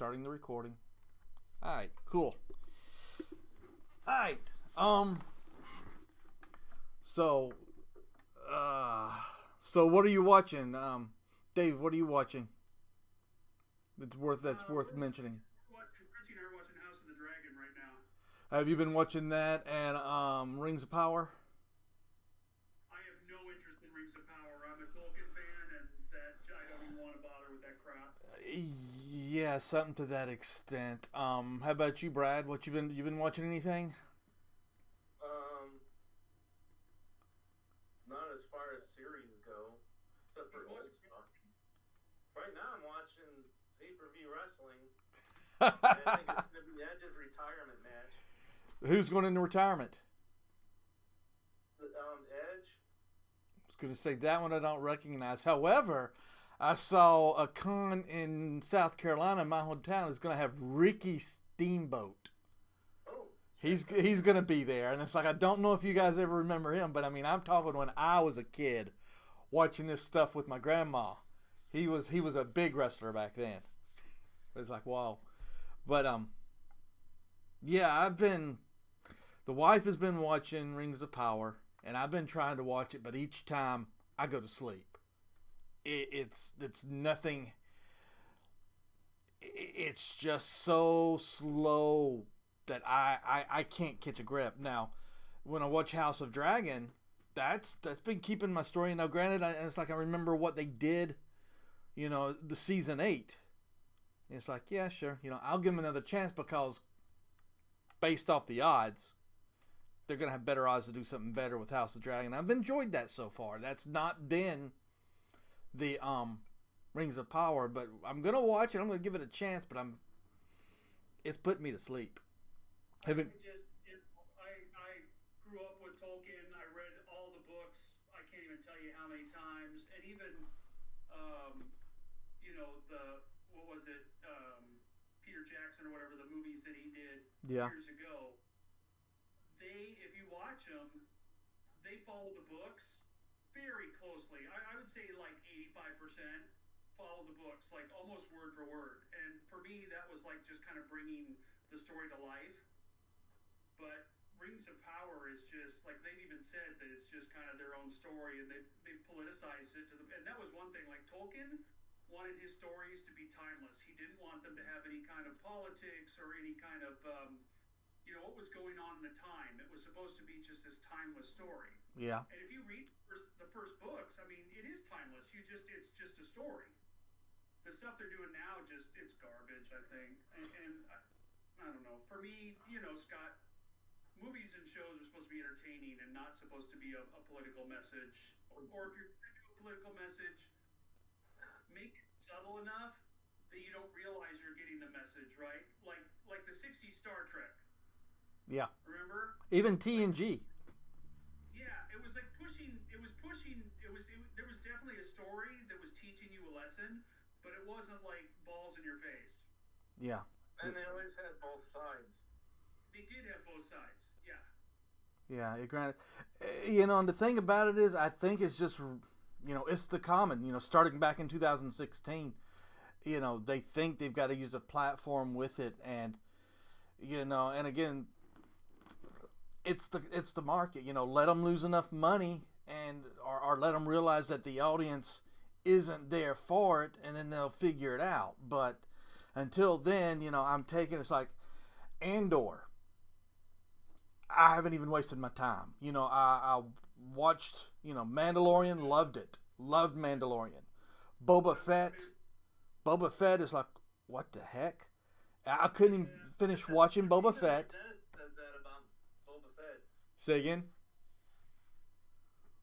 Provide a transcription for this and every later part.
Starting the recording. All right, cool. All right. So, so what are you watching, Dave? What are you watching? That's worth mentioning. Chrissy and I are watching House of the Dragon right now. Have you been watching that and Rings of Power? I have no interest in Rings of Power. I'm a Tolkien fan, and that I don't even want to bother with that crap. Yeah, something to that extent. How about you, Brad? What you been watching anything? Um, Not as far as series go, except He's for old watching. stuff. Right now, I'm watching pay-per-view wrestling, and I think it's going to be Edge's retirement match. Who's going into retirement? Edge. I was going to say that one I don't recognize. However, I saw a con in South Carolina, my hometown, is going to have Ricky Steamboat. Oh, He's going to be there, and it's like I don't know if you guys ever remember him, but I mean I'm talking when I was a kid, watching this stuff with my grandma. He was a big wrestler back then. It's like wow, but yeah, the wife has been watching Rings of Power, and I've been trying to watch it, but each time I go to sleep. It's nothing. It's just so slow that I can't catch a grip. Now, when I watch House of Dragon, that's been keeping my story. Now, granted, it's like I remember what they did, the season 8. It's like, yeah, sure, I'll give them another chance because based off the odds, they're gonna have better odds to do something better with House of Dragon. I've enjoyed that so far. That's not been the Rings of Power, but I'm gonna watch it. I'm gonna give it a chance, but it's putting me to sleep. Haven't. I grew up with Tolkien. I read all the books. I can't even tell you how many times, and even um, the what was it, Peter Jackson or whatever the movies that he did Yeah. years ago. If you watch them, they follow the books very closely. I would say like 85% follow the books, like almost word for word. And for me, that was like just kind of bringing the story to life. But Rings of Power is just like they've even said that it's just kind of their own story, and they politicized it to them. And that was one thing. Like Tolkien wanted his stories to be timeless. He didn't want them to have any kind of politics or any kind of what was going on in the time. It was supposed to be just this timeless story. Yeah. And if you read the first books, I mean, it is timeless. It's just a story. The stuff they're doing now, it's garbage. I think, and I don't know. For me, Scott, movies and shows are supposed to be entertaining and not supposed to be a political message. Or if you're going to do a political message, make it subtle enough that you don't realize you're getting the message, right? Like the '60s Star Trek. Yeah. Remember? Even TNG. Yeah, it was like pushing. It was pushing. There was definitely a story that was teaching you a lesson, but it wasn't like balls in your face. Yeah. and they always had both sides. They did have both sides. Yeah. Yeah. Granted, and the thing about it is, I think it's just, it's the common. Starting back in 2016, they think they've got to use a platform with it, and and again, it's the market. Let them lose enough money, and or let them realize that the audience isn't there for it, and then they'll figure it out. But until then, I'm taking it's like Andor. I haven't even wasted my time. I watched Mandalorian, loved it, loved Mandalorian. Boba Fett, Boba Fett is like, what the heck? I couldn't even finish watching Boba Fett. Dennis said that about Boba Fett. Say again.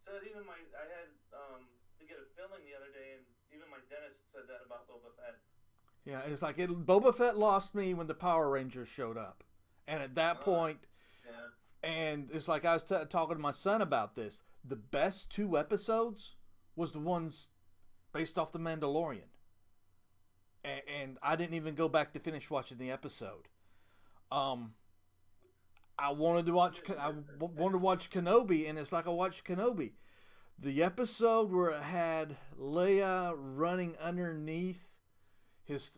Said even I had to get a filling the other day, and even my dentist said that about Boba Fett. Yeah, it's like Boba Fett lost me when the Power Rangers showed up, and at that point, Yeah. and it's like I was talking to my son about this. The best 2 episodes was the ones based off the Mandalorian, and I didn't even go back to finish watching the episode. Um, I wanted to watch Kenobi, and it's like I watched Kenobi. The episode where it had Leia running underneath his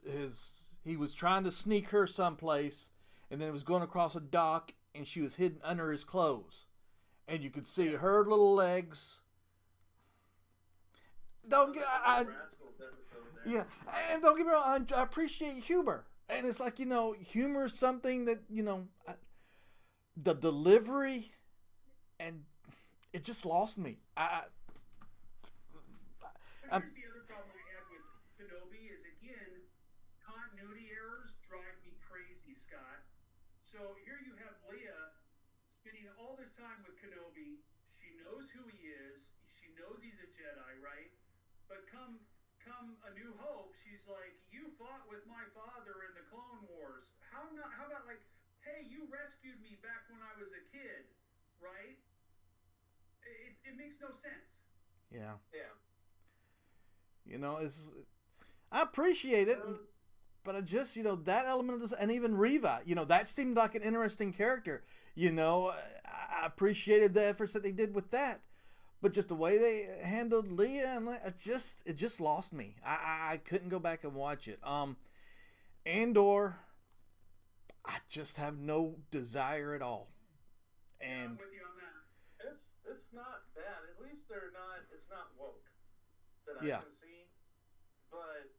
he was trying to sneak her someplace, and then it was going across a dock, and she was hidden under his clothes, and you could see her little legs. Don't get yeah, and don't get me wrong. I appreciate humor, and it's like, humor is something that the delivery, and it just lost me. Here's the other problem I have with Kenobi is, again, continuity errors drive me crazy, Scott. So here you have Leia spending all this time with Kenobi. She knows who he is. She knows he's a Jedi, right? But come A New Hope, she's like, you fought with my father in the Clone Wars. How about like, hey, you rescued me back when I was a kid, right? It makes no sense. Yeah. Yeah. I appreciate it, but I just, that element of this, and even Reva, that seemed like an interesting character. I appreciated the efforts that they did with that, but just the way they handled Leia, and it just lost me. I couldn't go back and watch it. Andor, I just have no desire at all. And I'm with you on that. It's not bad. At least it's not woke that I Yeah. can see. But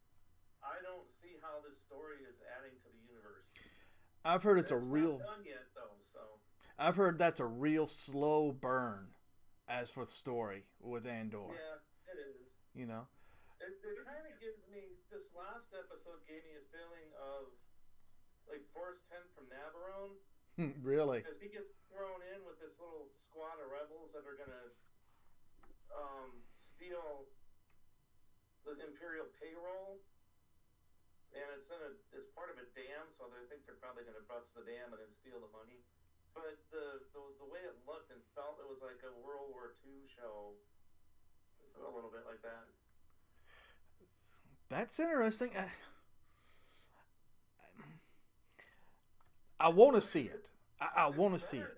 I don't see how this story is adding to the universe. I've heard it's Not real. done yet though, so I've heard that's a real slow burn as for the story with Andor. yeah, it is. You know? It kind of gives me, this last episode gave me a feeling of like Forrest 10 from Navarone. Really? Because he gets thrown in with this little squad of rebels that are going to steal the Imperial payroll. And it's part of a dam, so they think they're probably going to bust the dam and then steal the money. But the way it looked and felt, it was like a World War II show. A little bit like that. That's interesting. I want to see it. I want to see it.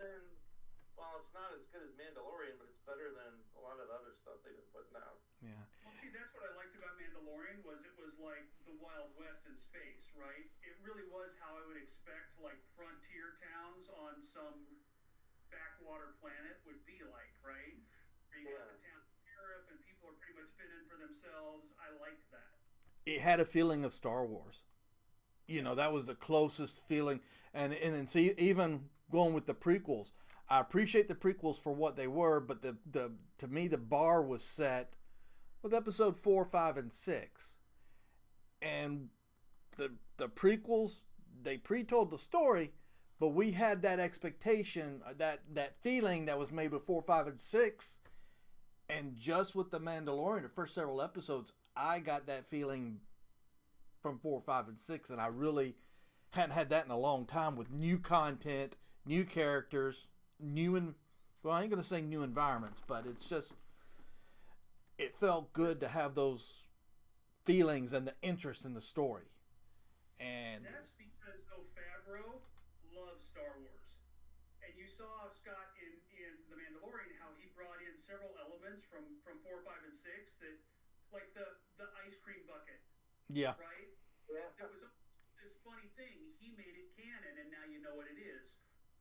Well, it's not as good as Mandalorian, but it's better than a lot of the other stuff they've been putting out. Yeah. Well, see, that's what I liked about Mandalorian was it was like the Wild West in space, right? It really was how I would expect like frontier towns on some backwater planet would be like, right? Where you got the town of Europe and people are pretty much fitting for themselves. I liked that. It had a feeling of Star Wars. That was the closest feeling. And see, even going with the prequels, I appreciate the prequels for what they were, but to me the bar was set with episode 4, 5, and 6. And the prequels, they pre-told the story, but we had that expectation, that feeling that was made with 4, 5, and 6. And just with the Mandalorian, the first several episodes, I got that feeling from 4, 5, and 6, and I really hadn't had that in a long time with new content, new characters, I ain't gonna say new environments, but it's just, it felt good to have those feelings and the interest in the story. And that's because though Favreau loves Star Wars, and you saw Scott in The Mandalorian how he brought in several elements from 4, 5, and 6 that, like the ice cream bucket. Yeah. Right? Yeah. It was this funny thing. He made it canon, and now you know what it is.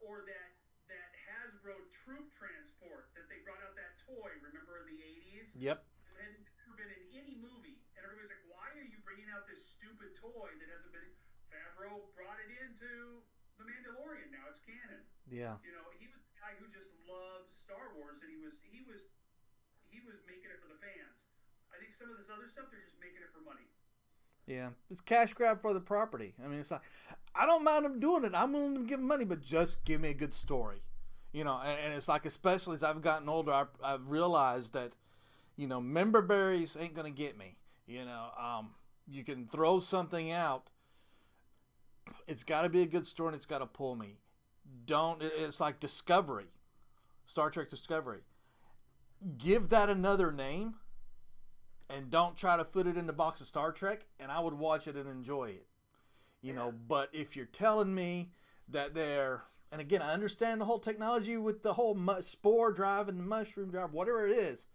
Or that Hasbro troop transport that they brought out that toy. Remember in the 80s? Yep. It hadn't ever been in any movie, and everybody's like, "Why are you bringing out this stupid toy that hasn't been?" Favreau brought it into The Mandalorian. Now it's canon. Yeah. He was the guy who just loves Star Wars, and he was making it for the fans. I think some of this other stuff, they're just making it for money. Yeah, it's cash grab for the property. I mean, it's like, I don't mind them doing it. I'm willing to give them money, but just give me a good story. And it's like, especially as I've gotten older, I've realized that, member berries ain't going to get me. You can throw something out. It's got to be a good story, and it's got to pull me. It's like Discovery, Star Trek Discovery. Give that another name. And don't try to put it in the box of Star Trek, and I would watch it and enjoy it. But if you're telling me that and again, I understand the whole technology with the whole spore drive and the mushroom drive, whatever it is,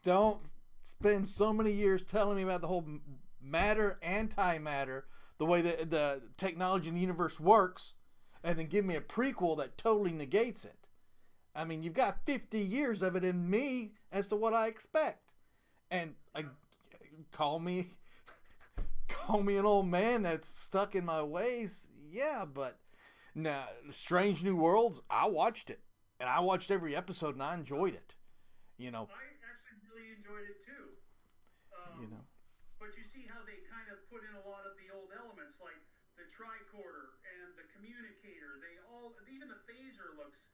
don't spend so many years telling me about the whole matter, antimatter, the way that the technology in the universe works, and then give me a prequel that totally negates it. I mean, you've got 50 years of it in me as to what I expect. And call me an old man that's stuck in my ways. Yeah, but now Strange New Worlds, I watched it. And I watched every episode and I enjoyed it. You know. I actually really enjoyed it too. You know. But you see how they kind of put in a lot of the old elements, like the tricorder and the communicator. Even the phaser looks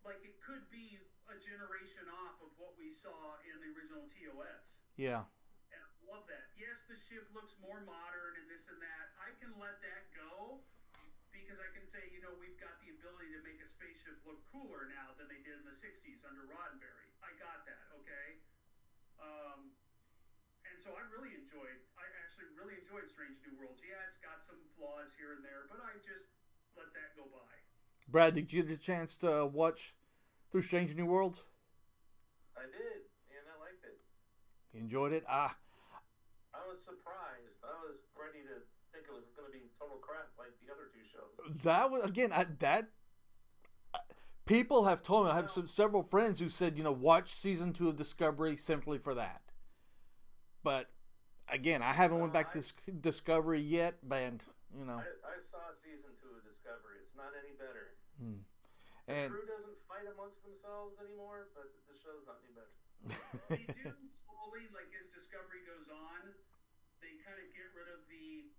like it could be a generation off of what we saw in the original TOS. Yeah. And I love that. Yes, the ship looks more modern and this and that. I can let that go because I can say, we've got the ability to make a spaceship look cooler now than they did in the 60s under Roddenberry. I got that, okay? And so I actually really enjoyed Strange New Worlds. Yeah, it's got some flaws here and there, but I just let that go by. Brad, did you get a chance to watch through Strange New Worlds? I did, and I liked it. You enjoyed it? I was surprised. I was ready to think it was going to be total crap like the other two shows. That was, again, people have told me, I have several friends who said, watch season 2 of Discovery simply for that. But again, I haven't went back to Discovery yet, and I saw season 2 of Discovery. It's not any better. And the crew doesn't fight amongst themselves anymore, but the show's not any better. They do slowly, like as Discovery goes on, they kind of get rid of the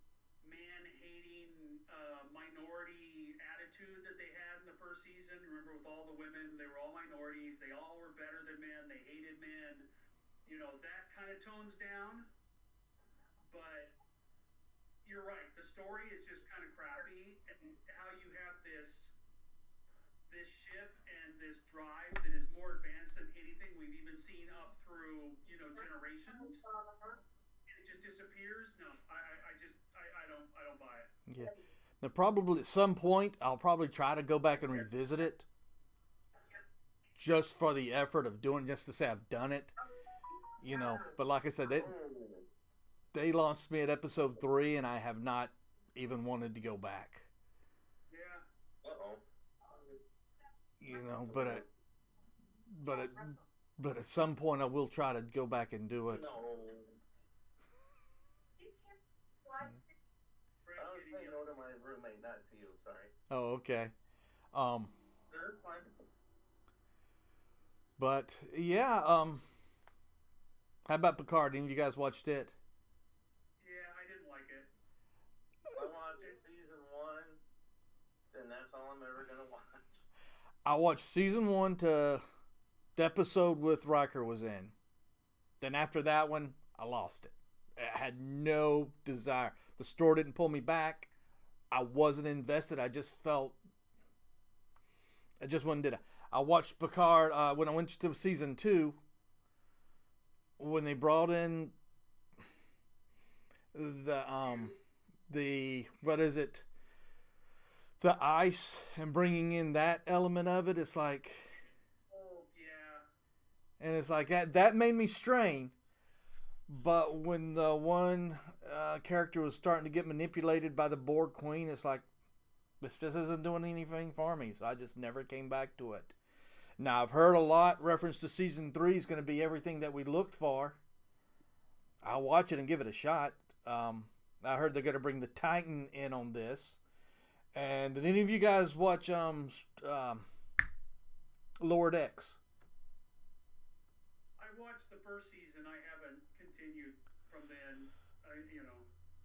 man-hating minority attitude that they had in the first season. Remember, with all the women, they were all minorities. They all were better than men. They hated men. That kind of tones down. But you're right. The story is just kind of crappy, and how you have this ship and this drive that is more advanced than anything we've even seen up through generations. It just disappears. No, I don't buy it. yeah, now probably at some point I'll probably try to go back and revisit it, just for the effort of doing, just to say I've done it. But like I said, they launched me at episode 3, and I have not even wanted to go back. Yeah. But at some point I will try to go back and do it. No. I was saying no to my roommate, not to you. Sorry. Oh, okay. They're fine. But yeah. How about Picard? Any of you guys watched it? Yeah, I didn't like it. I watched season 1, and that's all I'm ever gonna watch. I watched season 1 to the episode with Riker was in. Then after that one, I lost it. I had no desire. The story didn't pull me back. I wasn't invested. I just felt. I just wasn't did it. I watched Picard when I went to season 2. When they brought in the what is it? The ice, and bringing in that element of it, it's like, Oh yeah. and it's like that made me strain. But when the one character was starting to get manipulated by the Borg Queen, it's like, this just isn't doing anything for me. So I just never came back to it. Now, I've heard a lot reference to season 3 is going to be everything that we looked for. I'll watch it and give it a shot. I heard they're going to bring the Titan in on this. And did any of you guys watch Lower Decks? I watched the first season. I haven't continued from then.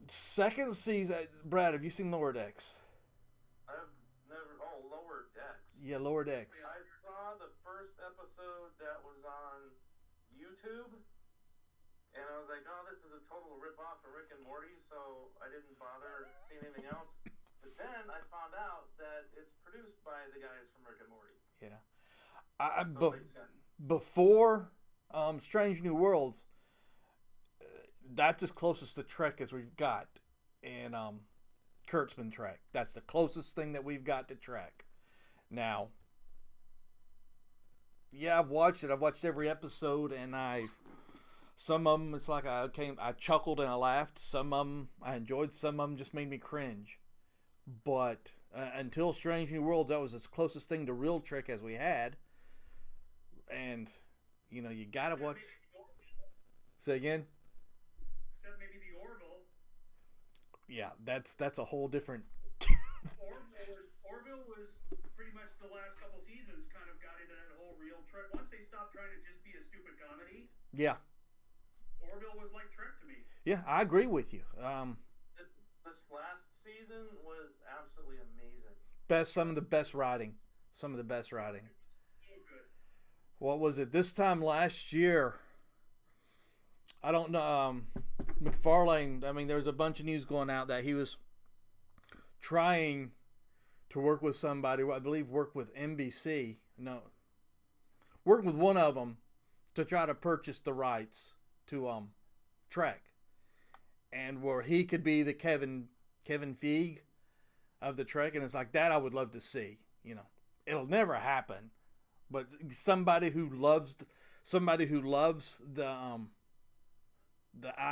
Second season, Brad, have you seen Lower Decks? I've never. Oh, Lower Decks. Yeah, Lower Decks. I saw the first episode that was on YouTube, and I was like, oh, this is a total rip-off of Rick and Morty, so I didn't bother seeing anything else. But then I found out that it's produced by the guys from Rick and Morty. Yeah. So it makes sense. Before Strange New Worlds, that's as closest to Trek as we've got in Kurtzman Trek. That's the closest thing that we've got to Trek. Now, yeah, I've watched it. I've watched every episode, and Some of them, it's like I chuckled and I laughed. Some of them I enjoyed. Some of them just made me cringe. But until Strange New Worlds, that was the closest thing to real Trek as we had. And you gotta watch. Say again. Except maybe the Orville. Yeah, that's a whole different. Orville was pretty much the last couple seasons kind of got into that whole real Trek. Once they stopped trying to just be a stupid comedy. Yeah. Orville was like Trek to me. Yeah, I agree with you. This last season was absolutely amazing. Some of the best writing. Some of the best writing. So good. What was it? This time last year, I don't know. McFarlane, I mean, there was a bunch of news going out that he was trying to work with somebody, I believe work with NBC. No. Work with one of them to try to purchase the rights to Trek. And where he could be the Kevin Feige of the Trek. And it's like, that I would love to see. It'll never happen. But somebody who loves the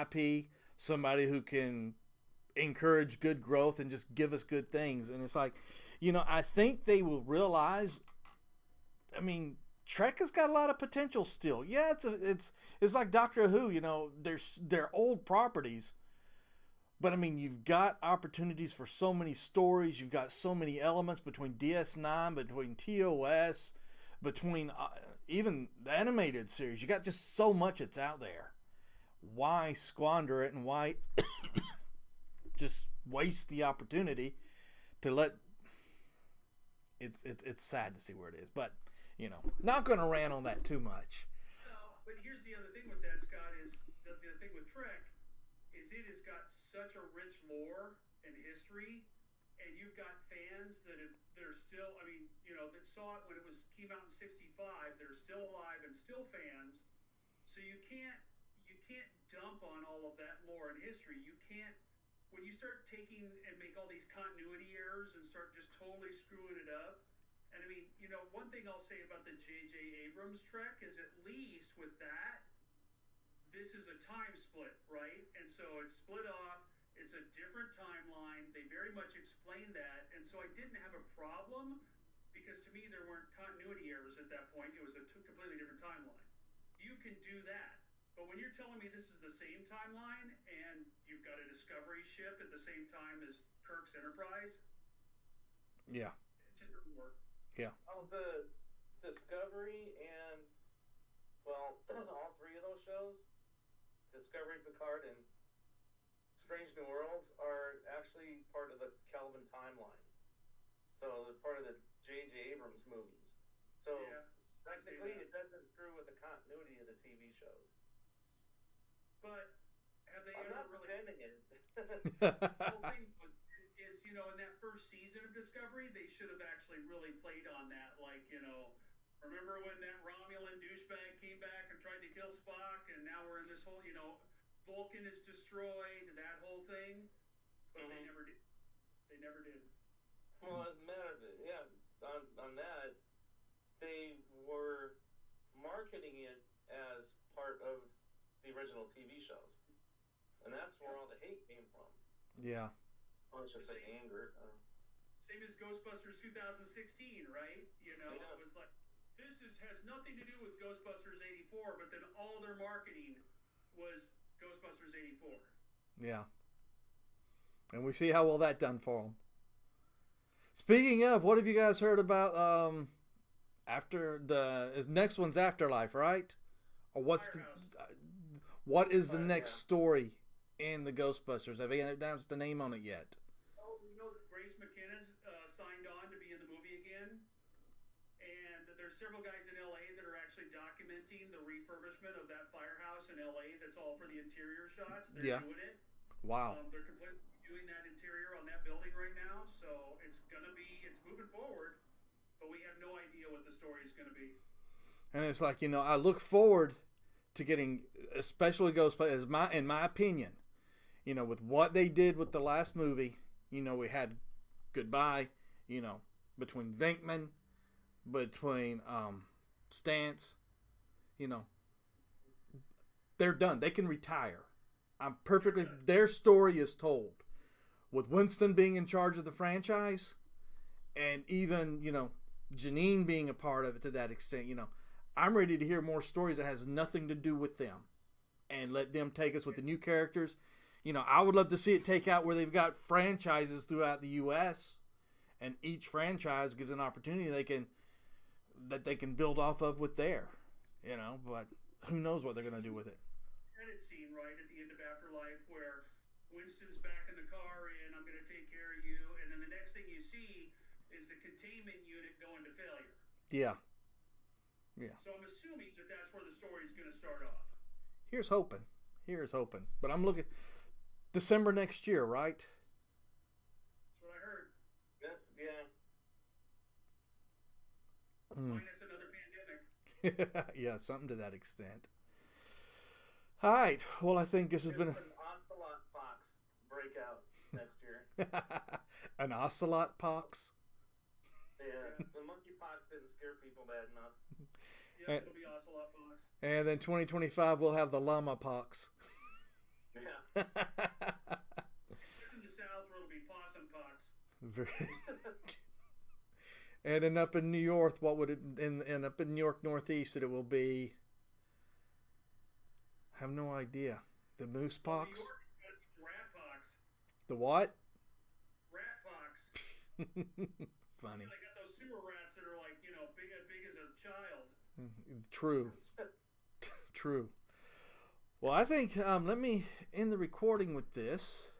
IP, somebody who can encourage good growth and just give us good things. And it's like, I think they will realize, I mean, Trek has got a lot of potential still. Yeah, it's like Doctor Who, they're old properties. But I mean, you've got opportunities for so many stories. You've got so many elements between DS9, between TOS, between even the animated series. You got just so much that's out there. Why squander it, and why just waste the opportunity to let? It's sad to see where it is, but not going to rant on that too much. No, but here's the other thing with that, Scott, is the thing with Trek is it has got such a rich lore and history, and you've got fans that are still, I mean, that saw it when it came out in '65, that are still alive and still fans. So you can't dump on all of that lore and history. You can't, when you start taking and make all these continuity errors and start just totally screwing it up. And I mean, one thing I'll say about the J.J. Abrams Trek is at least with that, this is a time split, right? And so it's split off. It's a different timeline. They very much explain that. And so I didn't have a problem because to me there weren't continuity errors at that point. It was a completely different timeline. You can do that. But when you're telling me this is the same timeline and you've got a Discovery ship at the same time as Kirk's Enterprise, yeah, it just doesn't work. Yeah. Oh, the Discovery and all three of those shows, Discovery, Picard, and Strange New Worlds, are actually part of the Kelvin timeline. So they're part of the J.J. Abrams movies. So yeah, technically, it doesn't screw with the continuity of the TV shows. But have they I'm ever not really? defending it. The whole thing is, in that first season of Discovery, they should have actually really played on that. Like, remember when that Romulan douchebag came back and tried to kill Spock, and now we're in this whole, Vulcan is destroyed, that whole thing. But they never did. They never did. Well, yeah, on that, they were marketing it as part of the original TV shows, and that's where all the hate came from. Yeah. Well, it's just like anger. Same as Ghostbusters 2016, right? Yeah. It was like, this has nothing to do with Ghostbusters 84, but then all their marketing was Ghostbusters 84. Yeah. And we see how well that done for them. Speaking of, what have you guys heard about after his next one's Afterlife, right? Or what is the next story in the Ghostbusters? Have they announced the name on it yet? Oh, Grace McKenna's signed on to be in the movie again. And there's several guys in LA that are actually documenting the refurbishment of that firehouse in LA. That's all for the interior shots. They're doing it. Wow. They're completely doing that interior on that building right now. So it's moving forward, but we have no idea what the story is going to be. And it's like, I look forward to getting, especially Ghostbusters, in my opinion, with what they did with the last movie. We had goodbye, between Venkman, between Stantz, they're done. They can retire. I'm perfectly. Their story is told. With Winston being in charge of the franchise, and even, you know, Janine being a part of it to that extent, you know, I'm ready to hear more stories that has nothing to do with them, and let them take us with the new characters. You know, I would love to see it take out where they've got franchises throughout the U.S., and each franchise gives an opportunity that they can build off of with their, you know, but who knows what they're going to do with it. Credit scene right at the end of Afterlife where Winston's back in the car and I'm going to take care of you, and then the next thing you see is the containment unit going to failure. Yeah. So I'm assuming that that's where the story's going to start off. Here's hoping. But I'm looking December next year, right? That's what I heard. Yeah. Minus another pandemic. Yeah, something to that extent. All right. Well, I think this has been an ocelot fox breakout next year. An ocelot pox. Yeah, the monkey pox didn't scare people bad enough. Yeah, it'll be ocelot fox. And then 2025 we'll have the llama pox. Yeah. In the South, where it'll be possum pox. And then up in New York, what would it? And up in New York Northeast, it will be. I have no idea. The moose pox. New York, rat pox. The what? Rat pox. Funny. They got those sewer rats that are like, you know, big as a child. True. True. Well, I think let me end the recording with this.